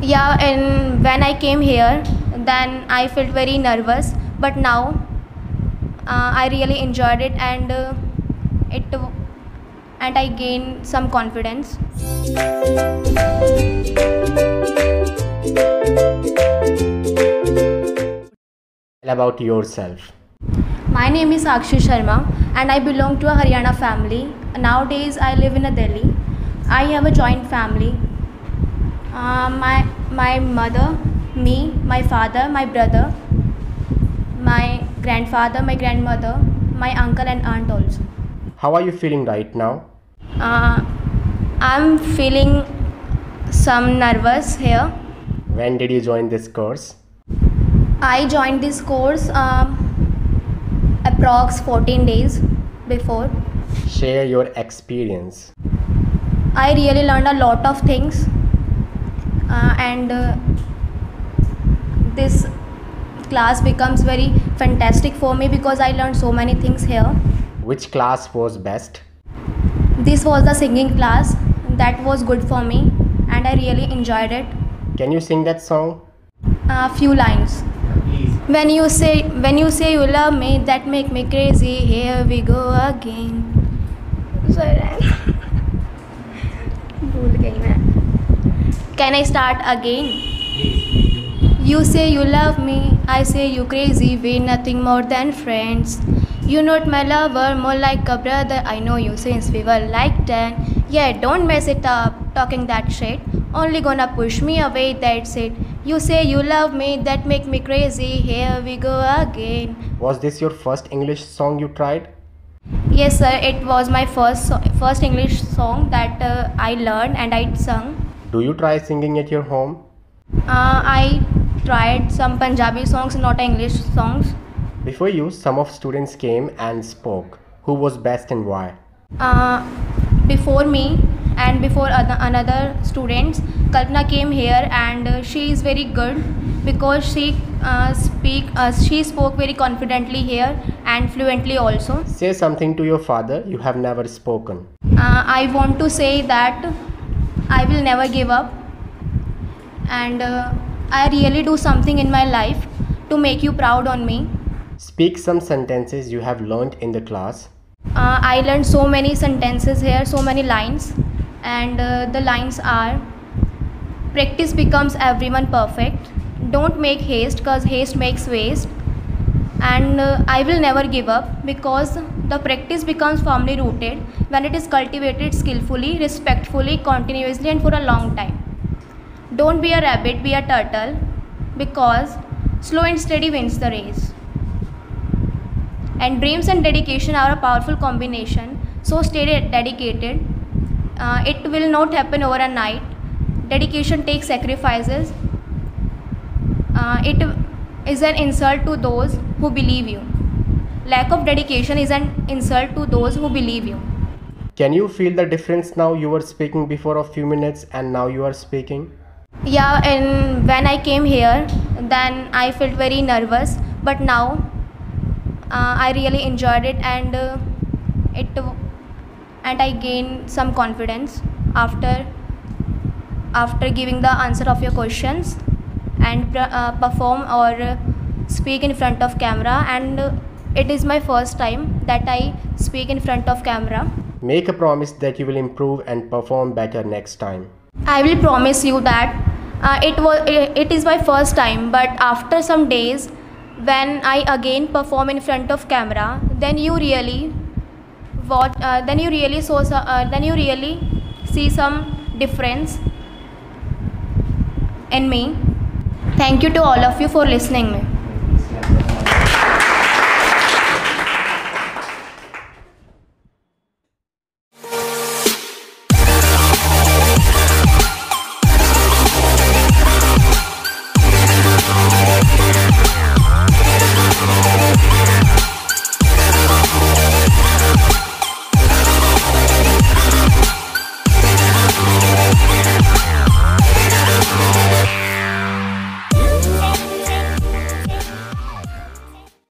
Yeah, and when I came here, then I felt very nervous. But now I really enjoyed it, it and I gained some confidence. About yourself. My name is Sakshi Sharma, and I belong to a Haryana family. Nowadays, I live in a Delhi. I have a joint family. My mother, me, my father, my brother, my grandfather, my grandmother, my uncle and aunt also. How are you feeling right now? I'm feeling some nervous here. When did you join this course? I joined this course approx 14 days before. Share your experience. I really learned a lot of things, and this class becomes very fantastic for me because I learned so many things here. Which class was best? This was the singing class that was good for me, and I really enjoyed it. Can you sing that song? A few lines. When you say you love me, that make me crazy. Here we go again. भूल गई मैं. Can I start again? You say you love me, I say you crazy. We're nothing more than friends. You're not my lover, more like a brother. I know you since we were like 10. Yeah, don't mess it up, talking that shit. Only gonna push me away, that's it. You say you love me, that make me crazy. Here we go again. Was this your first English song you tried? Yes sir, it was my first English song that I learned and I sung. Do you try singing at your home? I tried some Punjabi songs, not English songs. Before you, some of students came and spoke. Who was best and why? Before me and before another students, Kalpana came here and she is very good because she spoke very confidently here and fluently also. Say something to your father you have never spoken. I want to say that I will never give up, and I really do something in my life to make you proud on me. Speak some sentences you have learned in the class. I learned so many sentences here, so many lines, and the lines are: practice becomes everyone perfect, don't make haste cause haste makes waste, and I will never give up because the practice becomes firmly rooted when it is cultivated skillfully, respectfully, continuously and for a long time. Don't be a rabbit, be a turtle, because slow and steady wins the race. And dreams and dedication are a powerful combination, so stay dedicated. It will not happen over a night. Dedication takes sacrifices. It is an insult to those who believe you. Lack of dedication is an insult to those who believe you. Can you feel the difference now? You were speaking before a few minutes and now you are speaking? Yeah, and when I came here, then I felt very nervous, but now I really enjoyed it, and I gained some confidence after giving the answer of your questions and perform or speak in front of camera, and it is my first time that I speak in front of camera. Make a promise that you will improve and perform better next time. I will promise you that it is my first time, but after some days when I again perform in front of camera, then you really see some difference in me. Thank you to all of you for listening me.